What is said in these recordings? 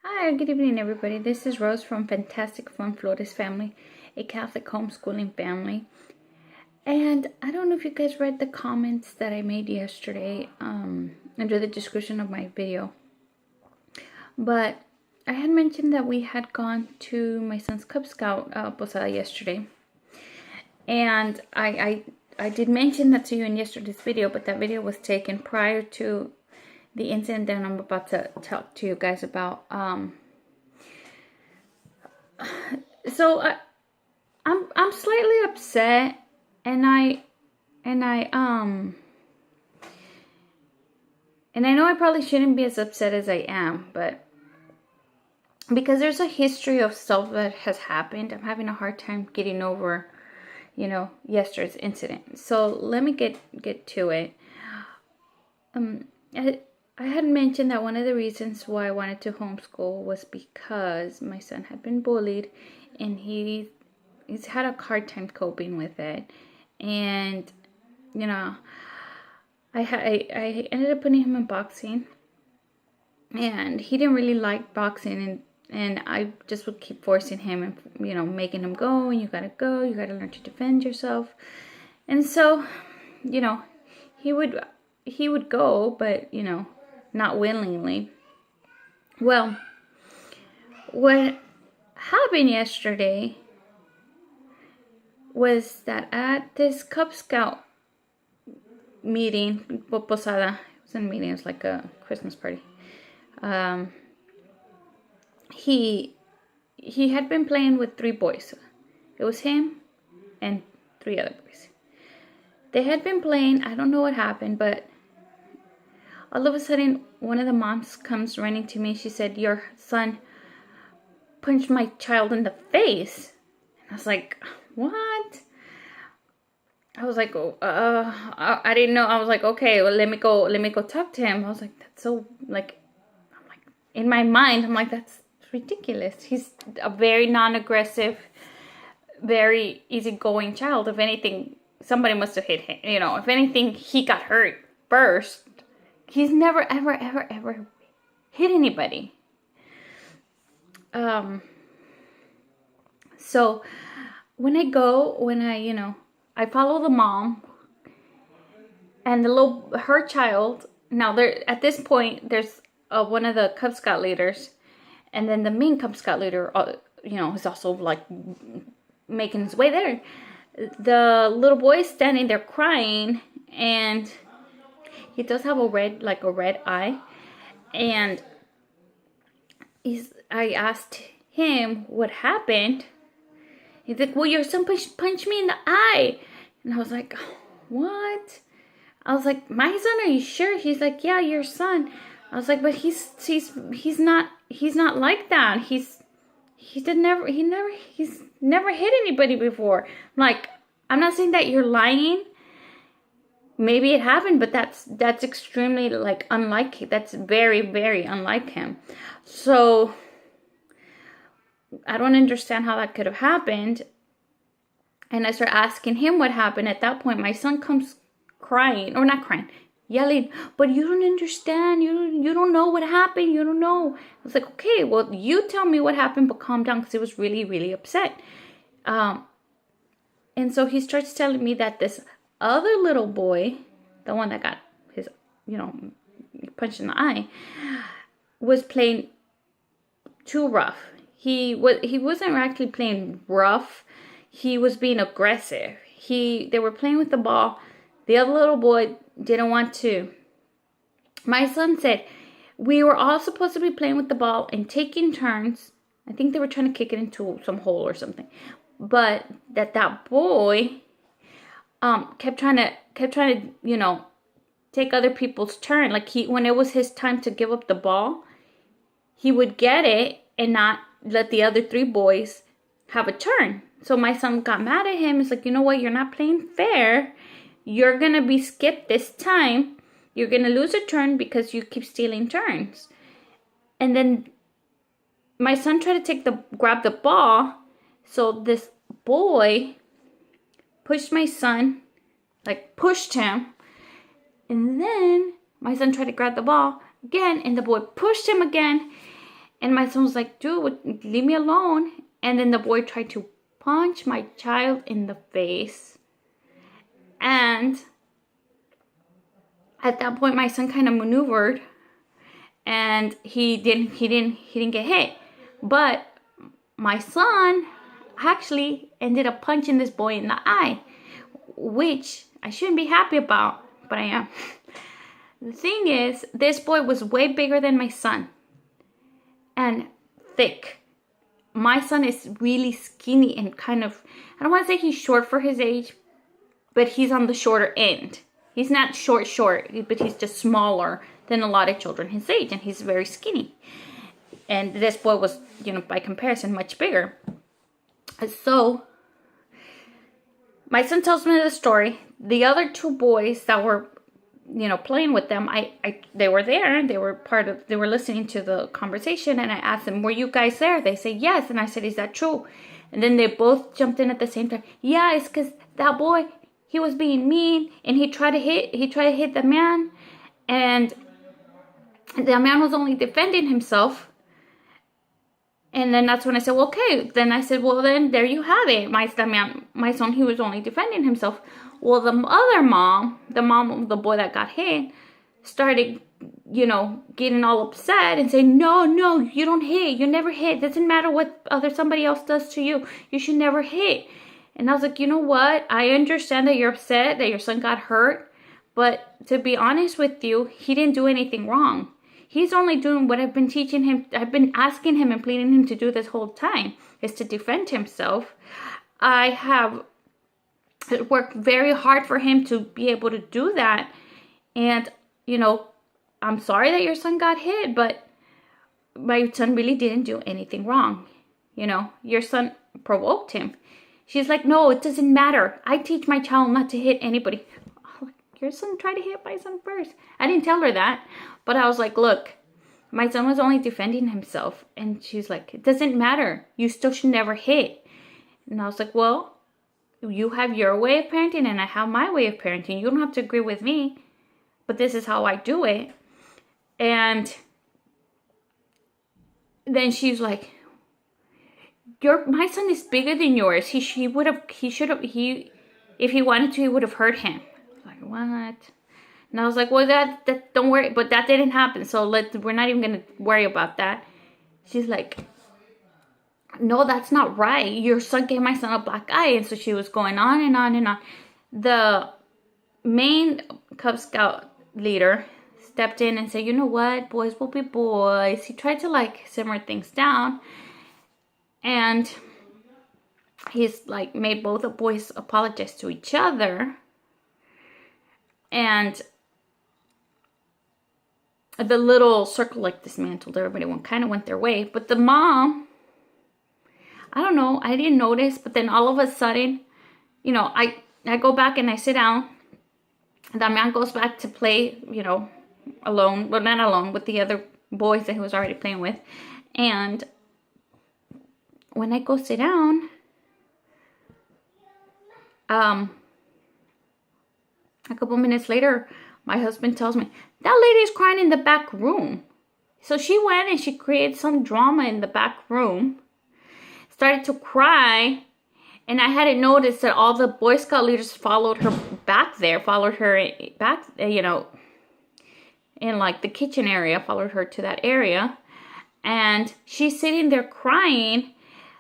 Hi, good evening, everybody. This is Rose from Fantastic Fun Flores Family, a Catholic homeschooling family. And I don't know if you guys read the comments that I made yesterday under the description of my video. But I had mentioned that we had gone to my son's Cub Scout posada yesterday. And I did mention that to you in yesterday's video, but that video was taken prior to the incident that I'm about to talk to you guys about. So I'm slightly upset, and I know I probably shouldn't be as upset as I am, but because there's a history of stuff that has happened, I'm having a hard time getting over, yesterday's incident. So let me get to it. I had mentioned that one of the reasons why I wanted to homeschool was because my son had been bullied, and he's had a hard time coping with it. And I ended up putting him in boxing, and he didn't really like boxing, and I just would keep forcing him and making him go, and you gotta learn to defend yourself. And so he would go, but not willingly. Well, what happened yesterday was that at this Cub Scout meeting, posada, it was a meeting, it was like a Christmas party. He had been playing with 3 boys. It was him and 3 other boys. They had been playing. I don't know what happened, but all of a sudden, one of the moms comes running to me. She said, "Your son punched my child in the face." And I was like, "What?" I was like, I didn't know. I was like, "Okay, well, let me go talk to him." I was like, "That's so, I'm like, in my mind, I'm like, that's ridiculous. He's a very non-aggressive, very easygoing child. If anything, somebody must have hit him. If anything, he got hurt first. He's never, ever, ever, ever hit anybody." So when I follow the mom and her child. Now at this point, there's one of the Cub Scout leaders, and then the main Cub Scout leader, is also like making his way there. The little boy is standing there crying, and he does have a red eye. And I asked him what happened. He's like, "Well, your son punched me in the eye." And I was like, "What?" I was like, "My son? Are you sure?" He's like, "Yeah, your son." I was like, "But he's not like that. He's never hit anybody before." I'm like, "I'm not saying that you're lying. Maybe it happened, but that's extremely unlike. That's very, very unlike him." So I don't understand how that could have happened. And I start asking him what happened. At that point, my son comes crying, or not crying, yelling, "But you don't understand. You don't know what happened. You don't know." I was like, "Okay, well, you tell me what happened, but calm down," because he was really, really upset. And so he starts telling me that this other little boy, the one that got his, punched in the eye, was playing too rough. He wasn't actually playing rough. He was being aggressive. They were playing with the ball. The other little boy didn't want to. My son said we were all supposed to be playing with the ball and taking turns. I think they were trying to kick it into some hole or something. But that boy kept trying to take other people's turn. Like when it was his time to give up the ball, he would get it and not let the other 3 boys have a turn. So my son got mad at him. He's like, "You know what? You're not playing fair. You're going to be skipped this time. You're going to lose a turn because you keep stealing turns." And then my son tried to grab the ball. So this boy pushed my son, pushed him. And then my son tried to grab the ball again, and the boy pushed him again. And my son was like, dude, leave me alone. And then the boy tried to punch my child in the face. And at that point, my son kind of maneuvered, and he didn't get hit. But my son actually ended up punching this boy in the eye, which I shouldn't be happy about, but I am. The thing is, this boy was way bigger than my son and thick. My son is really skinny and kind of, I don't want to say he's short for his age, but he's on the shorter end. He's not short, but he's just smaller than a lot of children his age, and he's very skinny. And this boy was, by comparison, much bigger. So, my son tells me the story. The other two boys that were, playing with them, they were there, and they were listening to the conversation, and I asked them, were you guys there? They say, yes. And I said, is that true? And then they both jumped in at the same time. Yeah, it's because that boy, he was being mean, and he tried to hit the man, and the man was only defending himself. And then that's when I said, well, okay. Then I said, well, then there you have it. My son, he was only defending himself. Well, the other mom, the mom of the boy that got hit, started, getting all upset and saying, no, you don't hit. You never hit. Doesn't matter what somebody else does to you. You should never hit. And I was like, you know what? I understand that you're upset that your son got hurt. But to be honest with you, he didn't do anything wrong. He's only doing what I've been teaching him. I've been asking him and pleading him to do this whole time, is to defend himself. I have worked very hard for him to be able to do that. And, I'm sorry that your son got hit, but my son really didn't do anything wrong. Your son provoked him. She's like, no, it doesn't matter. I teach my child not to hit anybody. Your son tried to hit my son first. I didn't tell her that. But I was like, look, my son was only defending himself. And she's like, it doesn't matter. You still should never hit. And I was like, well, you have your way of parenting and I have my way of parenting. You don't have to agree with me. But this is how I do it. And then she's like, my son is bigger than yours. If he wanted to, he would have hurt him. Like, what? And I was like, well, that don't worry, but that didn't happen, so we're not even gonna worry about that. She's like, no, that's not right. Your son gave my son a black eye. And so she was going on and on and on. The main Cub Scout leader stepped in and said, you know what, boys will be boys. He tried to simmer things down, and he's made both the boys apologize to each other. And the little circle dismantled. Everybody went their way. But the mom, I don't know, I didn't notice. But then all of a sudden, I go back and I sit down. Damian goes back to play, alone. Well, not alone, with the other boys that he was already playing with. And when I go sit down, a couple minutes later, my husband tells me, that lady is crying in the back room. So she went and she created some drama in the back room, started to cry, and I hadn't noticed that all the Boy Scout leaders followed her back, in the kitchen area, followed her to that area. And she's sitting there crying.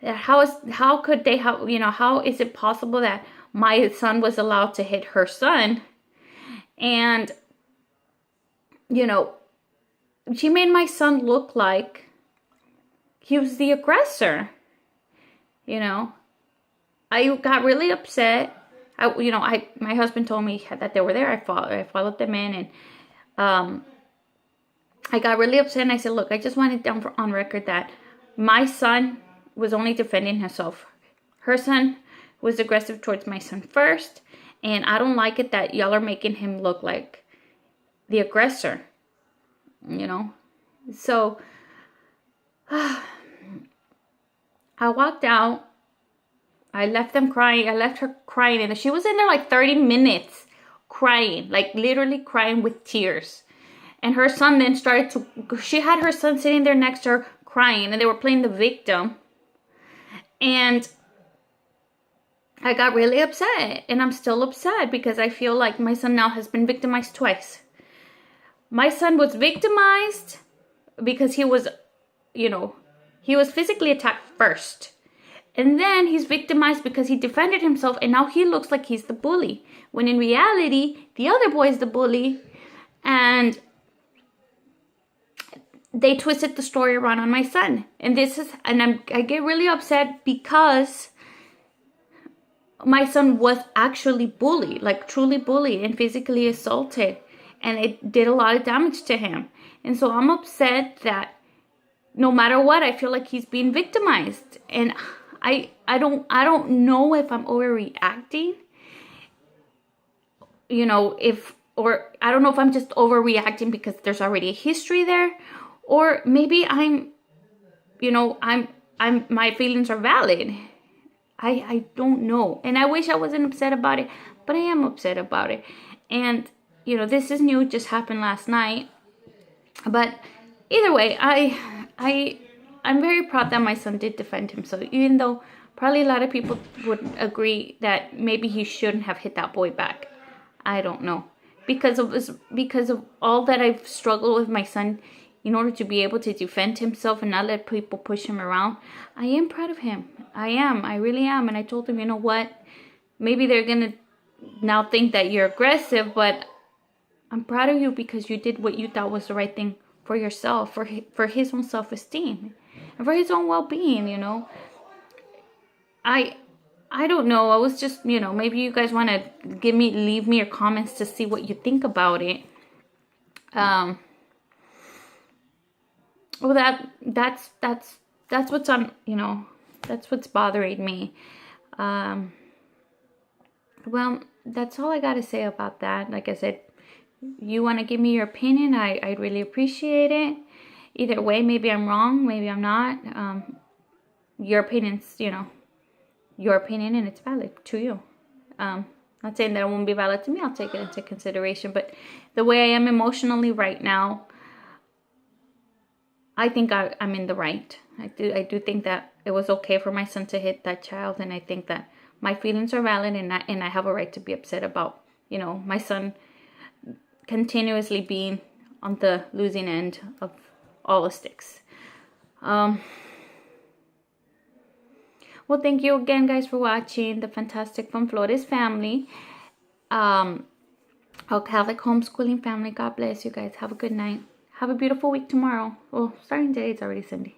How is it possible that my son was allowed to hit her son? And, she made my son look like he was the aggressor. I got really upset. My husband told me that they were there. I followed them in, and I got really upset. And I said, look, I just want it down on record that my son was only defending himself. Her son was aggressive towards my son first, and I don't like it that y'all are making him look like the aggressor, So, I walked out. I left them crying. I left her crying, and she was in there 30 minutes crying, literally crying with tears. And her son then she had her son sitting there next to her, crying, and they were playing the victim. And I got really upset, and I'm still upset because I feel like my son now has been victimized twice. My son was victimized because he was, he was physically attacked first. And then he's victimized because he defended himself, and now he looks like he's the bully. When in reality, the other boy is the bully, and they twisted the story around on my son. And I get really upset because my son was actually bullied, like truly bullied and physically assaulted. And it did a lot of damage to him. And so I'm upset that no matter what, I feel like he's being victimized. And I don't know if I'm overreacting. Or I don't know if I'm just overreacting because there's already a history there. Or maybe my feelings are valid. I don't know. And I wish I wasn't upset about it, but I am upset about it. And, this is new, it just happened last night. But either way, I'm very proud that my son did defend himself, even though probably a lot of people would agree that maybe he shouldn't have hit that boy back. I don't know. Because of all that I've struggled with my son in order to be able to defend himself and not let people push him around, I am proud of him. I really am. And I told him, you know what? Maybe they're going to now think that you're aggressive, but I'm proud of you because you did what you thought was the right thing for yourself, for his own self-esteem, and for his own well-being, I don't know. I was just, maybe you guys want to leave me your comments to see what you think about it. Well, that's what's on, that's what's bothering me. Well, that's all I got to say about that. Like I said, you want to give me your opinion, I'd really appreciate it. Either way, maybe I'm wrong, maybe I'm not. Your opinion's, your opinion, and it's valid to you. Not saying that it won't be valid to me. I'll take it into consideration. But the way I am emotionally right now, I think I'm in the right. I do think that it was okay for my son to hit that child, and I think that my feelings are valid, and I have a right to be upset about, my son continuously being on the losing end of all the sticks. Well, thank you again, guys, for watching the Fantastic Fun Flores Family. Our Catholic Homeschooling Family. God bless you guys. Have a good night. Have a beautiful week tomorrow. Well, starting today, it's already Sunday.